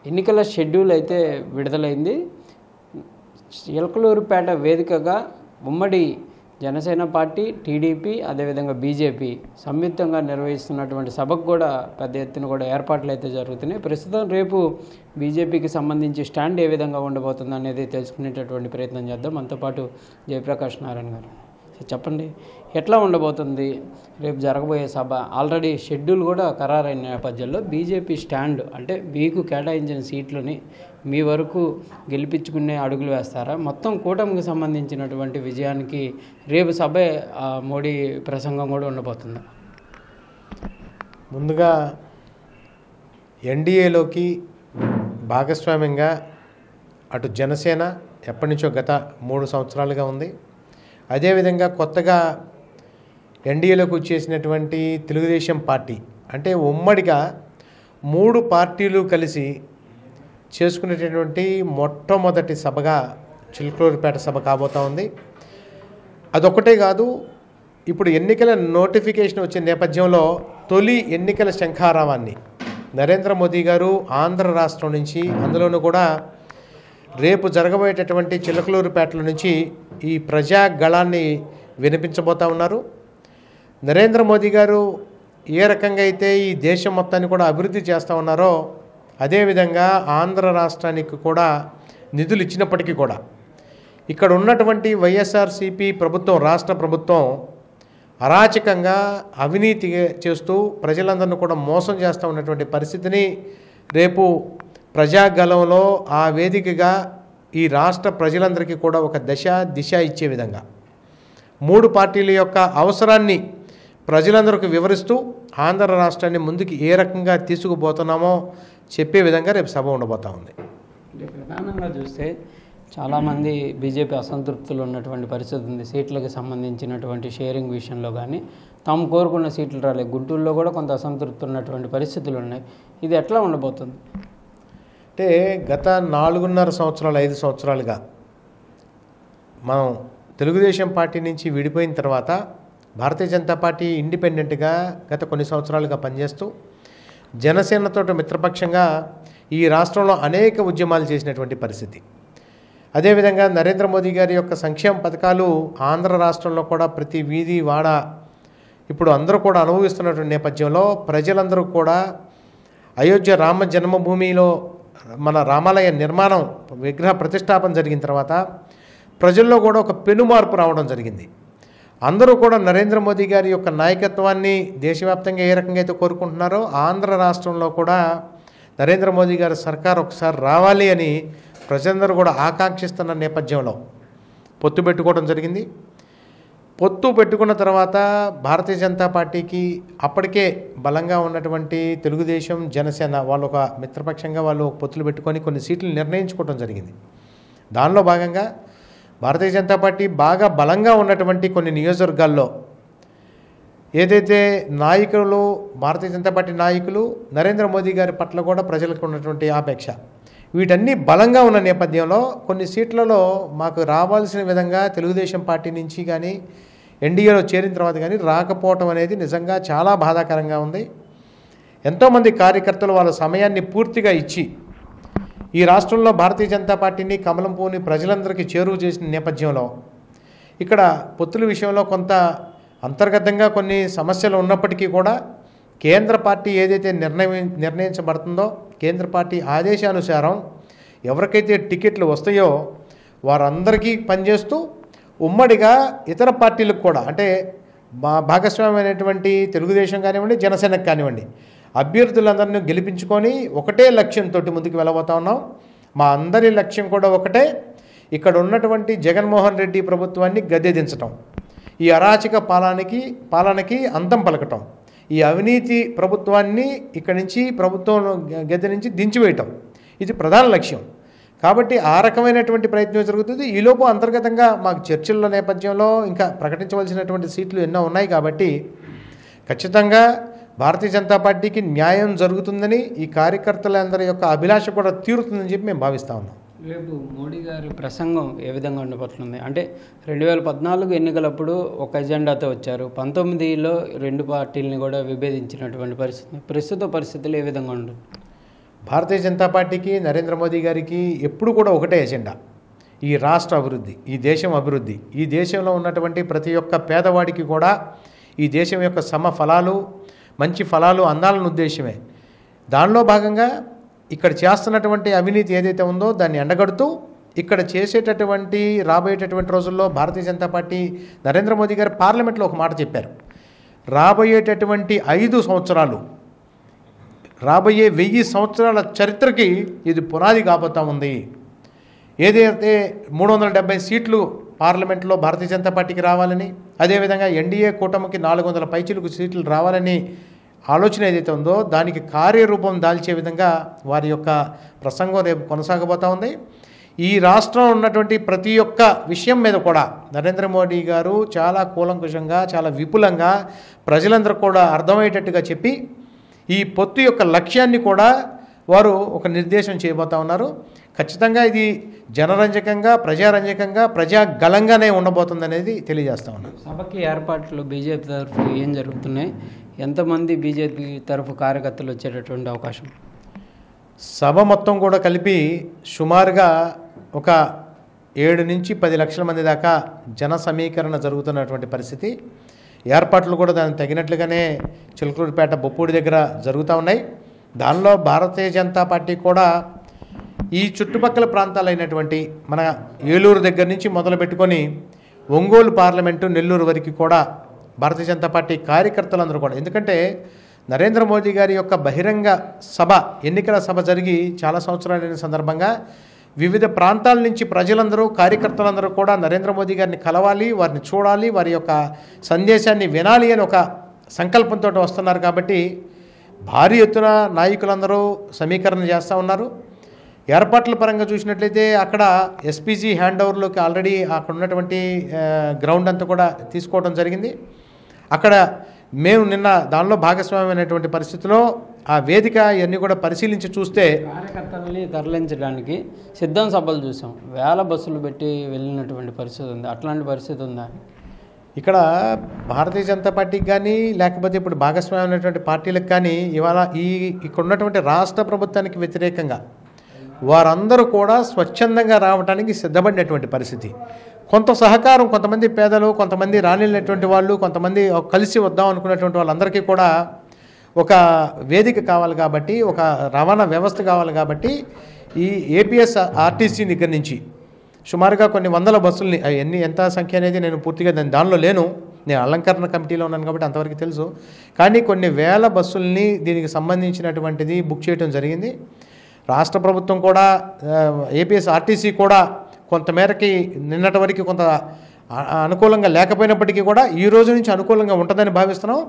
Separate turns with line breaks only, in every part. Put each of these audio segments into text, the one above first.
ఎన్నికల షెడ్యూల్ అయితే విడుదలైంది. ఎలకలూరుపేట వేదికగా ఉమ్మడి జనసేన పార్టీ, టీడీపీ, అదేవిధంగా బీజేపీ సంయుక్తంగా నిర్వహిస్తున్నటువంటి సభకు కూడా పెద్ద ఎత్తున కూడా ఏర్పాట్లు అయితే జరుగుతున్నాయి. ప్రస్తుతం రేపు బీజేపీకి సంబంధించి స్టాండ్ ఏ విధంగా ఉండబోతుంది అనేది తెలుసుకునేటటువంటి ప్రయత్నం చేద్దాం. మనతో పాటు జయప్రకాష్ నారాయణ గారు. చెప్పండి, ఎట్లా ఉండబోతుంది రేపు జరగబోయే సభ? ఆల్రెడీ షెడ్యూల్ కూడా ఖరారైన నేపథ్యంలో బీజేపీ స్టాండ్ అంటే మీకు కేటాయించిన సీట్లని మీ వరకు గెలిపించుకునే అడుగులు వేస్తారా? మొత్తం కూటమికి సంబంధించినటువంటి విజయానికి రేపు సభ మోడీ ప్రసంగం కూడా ఉండబోతుందా?
ముందుగా ఎన్డీఏలోకి భాగస్వామ్యంగా అటు జనసేన ఎప్పటి నుంచో గత 3 సంవత్సరాలుగా ఉంది. అదేవిధంగా కొత్తగా ఎన్డీఏలోకి వచ్చేసినటువంటి తెలుగుదేశం పార్టీ అంటే ఉమ్మడిగా 3 పార్టీలు కలిసి చేసుకునేటటువంటి మొట్టమొదటి సభగా చిలకలూరుపేట సభ కాబోతా ఉంది. అదొక్కటే కాదు, ఇప్పుడు ఎన్నికల నోటిఫికేషన్ వచ్చిన నేపథ్యంలో తొలి ఎన్నికల శంఖారావాన్ని నరేంద్ర మోదీ గారు ఆంధ్ర రాష్ట్రం నుంచి, అందులోనూ కూడా రేపు జరగబోయేటటువంటి చిలకలూరుపేటల నుంచి ఈ ప్రజాగళాన్ని వినిపించబోతూ ఉన్నారు. నరేంద్ర మోదీ గారు ఏ రకంగా అయితే ఈ దేశం మొత్తాన్ని కూడా అభివృద్ధి చేస్తూ ఉన్నారో అదేవిధంగా ఆంధ్ర రాష్ట్రానికి కూడా నిధులు ఇచ్చినప్పటికీ కూడా ఇక్కడ ఉన్నటువంటి వైఎస్ఆర్సీపీ ప్రభుత్వం, రాష్ట్ర ప్రభుత్వం అరాచకంగా అవినీతి చేస్తూ ప్రజలందరినీ కూడా మోసం చేస్తూ ఉన్నటువంటి పరిస్థితిని రేపు ప్రజాగళంలో ఆ వేదికగా ఈ రాష్ట్ర ప్రజలందరికీ కూడా ఒక దిశ ఇచ్చే విధంగా 3 పార్టీల యొక్క అవసరాన్ని ప్రజలందరికీ వివరిస్తూ ఆంధ్ర రాష్ట్రాన్ని ముందుకు ఏ రకంగా తీసుకుపోతున్నామో చెప్పే విధంగా రేపు సభ ఉండబోతా ఉంది.
ప్రధానంగా చూస్తే చాలామంది బీజేపీ అసంతృప్తులు ఉన్నటువంటి పరిస్థితి ఉంది. సీట్లకు సంబంధించినటువంటి షేరింగ్ విషయంలో కానీ తాము కోరుకున్న సీట్లు రాలేదు. గుంటూరులో కూడా కొంత అసంతృప్తి ఉన్నటువంటి పరిస్థితులు ఉన్నాయి. ఇది ఎట్లా ఉండబోతుంది?
అంటే గత 4.5 సంవత్సరాలు 5 సంవత్సరాలుగా మనం తెలుగుదేశం పార్టీ నుంచి విడిపోయిన తర్వాత భారతీయ జనతా పార్టీ ఇండిపెండెంట్గా గత కొన్ని సంవత్సరాలుగా పనిచేస్తూ జనసేనతో మిత్రపక్షంగా ఈ రాష్ట్రంలో అనేక ఉద్యమాలు చేసినటువంటి పరిస్థితి. అదేవిధంగా నరేంద్ర మోదీ గారి యొక్క సంక్షేమ పథకాలు ఆంధ్ర రాష్ట్రంలో కూడా ప్రతి వీధి వాడ ఇప్పుడు అందరూ కూడా అనుభవిస్తున్నటువంటి నేపథ్యంలో ప్రజలందరూ కూడా అయోధ్య రామ జన్మభూమిలో మన రామాలయ నిర్మాణం విగ్రహ ప్రతిష్టాపన జరిగిన తర్వాత ప్రజల్లో కూడా ఒక పెనుమార్పు రావడం జరిగింది. అందరూ కూడా నరేంద్ర మోదీ గారి యొక్క నాయకత్వాన్ని దేశవ్యాప్తంగా ఏ రకంగా అయితే కోరుకుంటున్నారో ఆంధ్ర రాష్ట్రంలో కూడా నరేంద్ర మోదీ గారి సర్కార్ ఒకసారి రావాలి అని ప్రజలందరూ కూడా ఆకాంక్షిస్తున్న నేపథ్యంలో పొత్తు పెట్టుకోవడం జరిగింది. పొత్తు పెట్టుకున్న తర్వాత భారతీయ జనతా పార్టీకి అప్పటికే బలంగా ఉన్నటువంటి తెలుగుదేశం, జనసేన వాళ్ళు ఒక మిత్రపక్షంగా వాళ్ళు పొత్తులు పెట్టుకొని కొన్ని సీట్లు నిర్ణయించుకోవడం జరిగింది. దానిలో భాగంగా భారతీయ జనతా పార్టీ బాగా బలంగా ఉన్నటువంటి కొన్ని నియోజకవర్గాల్లో ఏదైతే నాయకులు, భారతీయ జనతా పార్టీ నాయకులు నరేంద్ర మోదీ గారి పట్ల కూడా ప్రజలకు ఉన్నటువంటి ఆపేక్ష, వీటన్నీ బలంగా ఉన్న నేపథ్యంలో కొన్ని సీట్లలో మాకు రావాల్సిన విధంగా తెలుగుదేశం పార్టీ నుంచి కానీ ఎన్డీఏలో చేరిన తర్వాత కానీ రాకపోవటం అనేది నిజంగా చాలా బాధాకరంగా ఉంది. ఎంతోమంది కార్యకర్తలు వాళ్ళ సమయాన్ని పూర్తిగా ఇచ్చి ఈ రాష్ట్రంలో భారతీయ జనతా పార్టీని, కమలం పువ్వుని ప్రజలందరికీ చేరువ చేసిన నేపథ్యంలో ఇక్కడ పొత్తుల విషయంలో కొంత అంతర్గతంగా కొన్ని సమస్యలు ఉన్నప్పటికీ కూడా కేంద్ర పార్టీ ఏదైతే నిర్ణయించబడుతుందో కేంద్ర పార్టీ ఆదేశానుసారం ఎవరికైతే టికెట్లు వస్తాయో వారందరికీ పనిచేస్తూ ఉమ్మడిగా ఇతర పార్టీలకు కూడా అంటే భాగస్వామ్యమైనటువంటి తెలుగుదేశం కానివ్వండి, జనసేనకు కానివ్వండి అభ్యర్థులందరినీ గెలిపించుకొని ఒకటే లక్ష్యంతో ముందుకు వెళ్ళబోతా ఉన్నాం. మా అందరి లక్ష్యం కూడా ఒకటే, ఇక్కడ ఉన్నటువంటి జగన్మోహన్ రెడ్డి ప్రభుత్వాన్ని గద్దెదించటం, ఈ అరాచక పాలనకి అంతం పలకటం, ఈ అవినీతి ప్రభుత్వాన్ని ఇక్కడి నుంచి ప్రభుత్వం గద్దె నుంచి దించివేయటం, ఇది ప్రధాన లక్ష్యం. కాబట్టి ఆ రకమైనటువంటి ప్రయత్నం జరుగుతుంది. ఈలోపు అంతర్గతంగా మాకు చర్చల నేపథ్యంలో ఇంకా ప్రకటించవలసినటువంటి సీట్లు ఎన్నో ఉన్నాయి. కాబట్టి ఖచ్చితంగా భారతీయ జనతా పార్టీకి న్యాయం జరుగుతుందని, ఈ కార్యకర్తలందరి యొక్క అభిలాష కూడా తీరుతుందని చెప్పి మేము భావిస్తూ ఉన్నాం.
రేపు మోడీ గారి ప్రసంగం ఏ విధంగా ఉండబోతుంది? అంటే 2014 ఎన్నికలప్పుడు ఒక ఎజెండాతో వచ్చారు, 19లో 2 పార్టీలని కూడా విభేదించినటువంటి పరిస్థితి, ప్రస్తుత పరిస్థితులు ఏ విధంగా ఉంటుంది?
భారతీయ జనతా పార్టీకి నరేంద్ర మోదీ గారికి ఎప్పుడు కూడా ఒకటే ఎజెండా, ఈ రాష్ట్ర అభివృద్ధి, ఈ దేశం అభివృద్ధి. ఈ దేశంలో ఉన్నటువంటి ప్రతి ఒక్క పేదవాడికి కూడా ఈ దేశం యొక్క ఫలాలు, మంచి ఫలాలు అందాలన్న ఉద్దేశమే. దానిలో భాగంగా ఇక్కడ చేస్తున్నటువంటి అవినీతి ఏదైతే ఉందో దాన్ని ఎండగడుతూ ఇక్కడ చేసేటటువంటి రాబోయేటటువంటి రోజుల్లో భారతీయ జనతా పార్టీ నరేంద్ర మోదీ గారు పార్లమెంట్లో ఒక మాట చెప్పారు. రాబోయేటటువంటి 5 సంవత్సరాలు, రాబోయే 1000 సంవత్సరాల చరిత్రకి ఇది పునాది కాబోతా ఉంది. ఏదైతే 370 సీట్లు పార్లమెంట్లో భారతీయ జనతా పార్టీకి రావాలని, అదేవిధంగా ఎన్డీఏ కూటమికి 400 పైచిలకు సీట్లు రావాలని ఆలోచన ఏదైతే ఉందో దానికి కార్యరూపం దాల్చే విధంగా వారి యొక్క ప్రసంగం రేపు కొనసాగబోతూ ఉంది. ఈ రాష్ట్రంలో ఉన్నటువంటి ప్రతి ఒక్క విషయం మీద కూడా నరేంద్ర మోడీ గారు చాలా కూలంకుషంగా, చాలా విపులంగా ప్రజలందరూ కూడా అర్థమయ్యేటట్టుగా చెప్పి ఈ పొత్తు యొక్క లక్ష్యాన్ని కూడా వారు ఒక నిర్దేశం చేయబోతా ఉన్నారు. ఖచ్చితంగా ఇది జనరంజకంగా, ప్రజారంజకంగా, ప్రజాగళంగానే ఉండబోతుందనేది తెలియజేస్తా ఉన్నారు.
సభకి ఏర్పాట్లు బీజేపీ తరఫు ఏం జరుగుతున్నాయి? ఎంతమంది బీజేపీ తరఫు కార్యకర్తలు వచ్చేటటువంటి అవకాశం?
సభ మొత్తం కూడా కలిపి సుమారుగా ఒక 7 నుంచి 10 లక్షల మంది దాకా జన సమీకరణ జరుగుతున్నటువంటి పరిస్థితి. ఏర్పాట్లు కూడా దానికి తగినట్లుగానే చిలకలూరుపేట, బొప్పూడి దగ్గర జరుగుతూ ఉన్నాయి. దానిలో భారతీయ జనతా పార్టీ కూడా ఈ చుట్టుపక్కల ప్రాంతాలైనటువంటి మన ఏలూరు దగ్గర నుంచి మొదలు పెట్టుకొని ఒంగోలు పార్లమెంటు, నెల్లూరు వరకు కూడా భారతీయ జనతా పార్టీ కార్యకర్తలందరూ కూడా, ఎందుకంటే నరేంద్ర మోదీ గారి యొక్క బహిరంగ సభ, ఎన్నికల సభ జరిగి చాలా సంవత్సరాలైన సందర్భంగా వివిధ ప్రాంతాల నుంచి ప్రజలందరూ, కార్యకర్తలందరూ కూడా నరేంద్ర మోదీ గారిని కలవాలి, వారిని చూడాలి, వారి యొక్క సందేశాన్ని వినాలి అని ఒక సంకల్పంతో వస్తున్నారు. కాబట్టి భారీ ఎత్తున నాయకులందరూ సమీకరణ చేస్తూ ఉన్నారు. ఏర్పాట్ల పరంగా చూసినట్లయితే అక్కడ ఎస్పీజీ హ్యాండ్ ఓవర్లోకి ఆల్రెడీ అక్కడ ఉన్నటువంటి గ్రౌండ్ అంతా కూడా తీసుకోవడం జరిగింది. అక్కడ మేము నిన్న దానిలో భాగస్వామ్యమైనటువంటి పరిస్థితిలో ఆ వేదిక ఇవన్నీ కూడా పరిశీలించి చూస్తే
కార్యకర్తలని తరలించడానికి సిద్ధం సభలు చూసాం. వేల బస్సులు పెట్టి వెళ్ళినటువంటి పరిస్థితి ఉంది. అట్లాంటి పరిస్థితి ఉందా?
ఇక్కడ భారతీయ జనతా పార్టీకి కానీ, లేకపోతే ఇప్పుడు భాగస్వామ్యమైనటువంటి పార్టీలకు కానీ ఇవాళ ఇక్కడ ఉన్నటువంటి రాష్ట్ర ప్రభుత్వానికి వ్యతిరేకంగా వారందరూ కూడా స్వచ్ఛందంగా రావడానికి సిద్ధపడినటువంటి పరిస్థితి. కొంత సహకారం, కొంతమంది పేదలు, కొంతమంది రానినటువంటి వాళ్ళు, కొంతమంది కలిసి వద్దాం అనుకున్నటువంటి వాళ్ళందరికీ కూడా ఒక వేదిక కావాలి కాబట్టి, ఒక రవాణా వ్యవస్థ కావాలి కాబట్టి ఈ ఏపీఎస్ ఆర్టీసీ దగ్గర నుంచి సుమారుగా కొన్ని వందల బస్సుల్ని, ఎంత సంఖ్య అనేది నేను పూర్తిగా దానిలో లేను, నేను అలంకరణ కమిటీలో ఉన్నాను కాబట్టి అంతవరకు తెలుసు. కానీ కొన్ని వేల బస్సుల్ని దీనికి సంబంధించినటువంటిది బుక్ చేయడం జరిగింది. రాష్ట్ర ప్రభుత్వం కూడా, ఏపీఎస్ ఆర్టీసీ కూడా కొంతమేరకి నిన్నటి వరకు కొంత అనుకూలంగా లేకపోయినప్పటికీ కూడా ఈ రోజు నుంచి అనుకూలంగా ఉంటుందని భావిస్తున్నాం.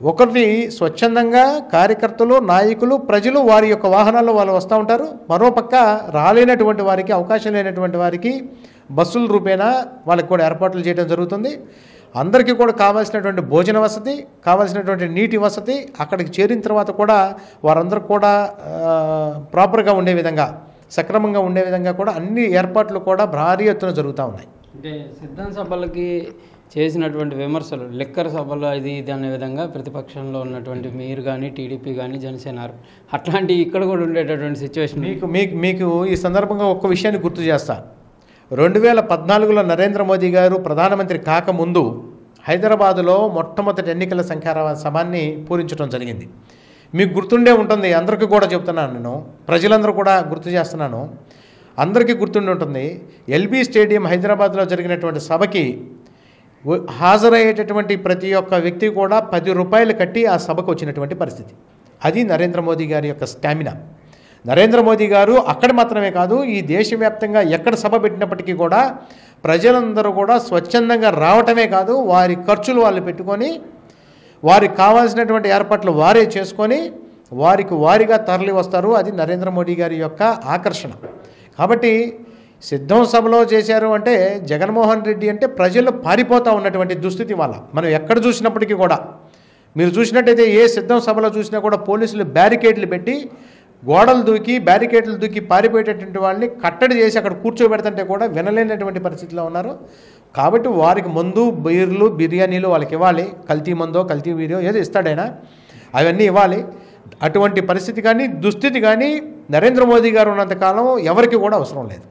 ఒకటి స్వచ్ఛందంగా కార్యకర్తలు, నాయకులు, ప్రజలు వారి యొక్క వాహనాల్లో వాళ్ళు వస్తూ ఉంటారు. మరోపక్క రాలేనటువంటి వారికి, అవకాశం లేనటువంటి వారికి బస్సుల రూపేణా వాళ్ళకి కూడా ఏర్పాట్లు చేయడం జరుగుతుంది. అందరికీ కూడా కావాల్సినటువంటి భోజన వసతి, కావాల్సినటువంటి నీటి వసతి, అక్కడికి చేరిన తర్వాత కూడా వారందరూ కూడా ప్రాపర్గా ఉండే విధంగా, సక్రమంగా ఉండే విధంగా కూడా అన్ని ఏర్పాట్లు కూడా భారీ ఎత్తున జరుగుతూ ఉన్నాయి.
అంటే సిద్ధం సభలకి చేసినటువంటి విమర్శలు, లిక్కర్ సభలో ఇది అనే విధంగా ప్రతిపక్షంలో ఉన్నటువంటి మీరు కానీ, టీడీపీ కానీ, జనసేన, అట్లాంటి ఇక్కడ కూడా ఉండేటటువంటి సిచ్యువేషన్.
మీకు ఈ సందర్భంగా ఒక్క విషయాన్ని గుర్తు చేస్తా. 2014లో నరేంద్ర మోదీ గారు ప్రధానమంత్రి కాకముందు హైదరాబాదులో మొట్టమొదటి ఎన్నికల సంఖ్యార సభాన్ని పూరించడం జరిగింది. మీకు గుర్తుండే ఉంటుంది, అందరికీ కూడా చెప్తున్నాను, నేను ప్రజలందరూ కూడా గుర్తు చేస్తున్నాను, అందరికీ గుర్తుండి ఉంటుంది. ఎల్బీ స్టేడియం హైదరాబాద్లో జరిగినటువంటి సభకి హాజరయ్యేటటువంటి ప్రతి ఒక్క వ్యక్తి కూడా 10 రూపాయలు కట్టి ఆ సభకు వచ్చినటువంటి పరిస్థితి. అది నరేంద్ర మోదీ గారి యొక్క స్టామినా. నరేంద్ర మోదీ గారు అక్కడ మాత్రమే కాదు, ఈ దేశవ్యాప్తంగా ఎక్కడ సభ పెట్టినప్పటికీ కూడా ప్రజలందరూ కూడా స్వచ్ఛందంగా రావటమే కాదు, వారి ఖర్చులు వాళ్ళు పెట్టుకొని, వారికి కావాల్సినటువంటి ఏర్పాట్లు వారే చేసుకొని వారిగా తరలి వస్తారు. అది నరేంద్ర మోడీ గారి యొక్క ఆకర్షణ. కాబట్టి సిద్ధం సభలో చేశారు అంటే, జగన్మోహన్ రెడ్డి అంటే ప్రజలు పారిపోతూ ఉన్నటువంటి దుస్థితి వల్ల మనం ఎక్కడ చూసినప్పటికీ కూడా, మీరు చూసినట్టయితే ఏ సిద్ధం సభలో చూసినా కూడా పోలీసులు బ్యారికేడ్లు పెట్టి, గోడలు దూకి, బ్యారికేడ్లు దూకి పారిపోయేటటువంటి వాళ్ళని కట్టడి చేసి అక్కడ కూర్చోబెడుతుంటే కూడా వినలేనటువంటి పరిస్థితిలో ఉన్నారు. కాబట్టి వారికి మందు, బీర్లు, బిర్యానీలు వాళ్ళకి ఇవ్వాలి. కల్తీ మందో, కల్తీ బీరియో ఏదో ఇస్తాడైనా, అవన్నీ ఇవ్వాలి. అటువంటి పరిస్థితి కానీ దుస్థితి కానీ నరేంద్ర మోదీ గారు ఉన్నంతకాలం ఎవరికి కూడా అవసరం లేదు.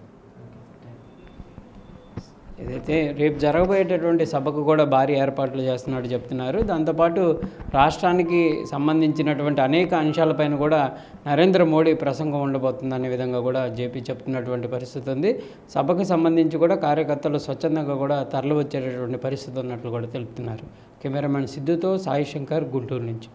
ఏదైతే రేపు జరగబోయేటటువంటి సభకు కూడా భారీ ఏర్పాట్లు చేస్తున్నట్టు చెప్తున్నారు. దాంతోపాటు రాష్ట్రానికి సంబంధించినటువంటి అనేక అంశాలపైన కూడా నరేంద్ర మోడీ ప్రసంగం ఉండబోతుందనే విధంగా కూడా జేపీ చెప్తున్నటువంటి పరిస్థితి ఉంది. సభకు సంబంధించి కూడా కార్యకర్తలు స్వచ్ఛందంగా కూడా తరలి వచ్చేటటువంటి పరిస్థితి ఉన్నట్లు కూడా తెలుపుతున్నారు. కెమెరామెన్ సిద్ధుతో సాయి శంకర్, గుంటూరు నుంచి.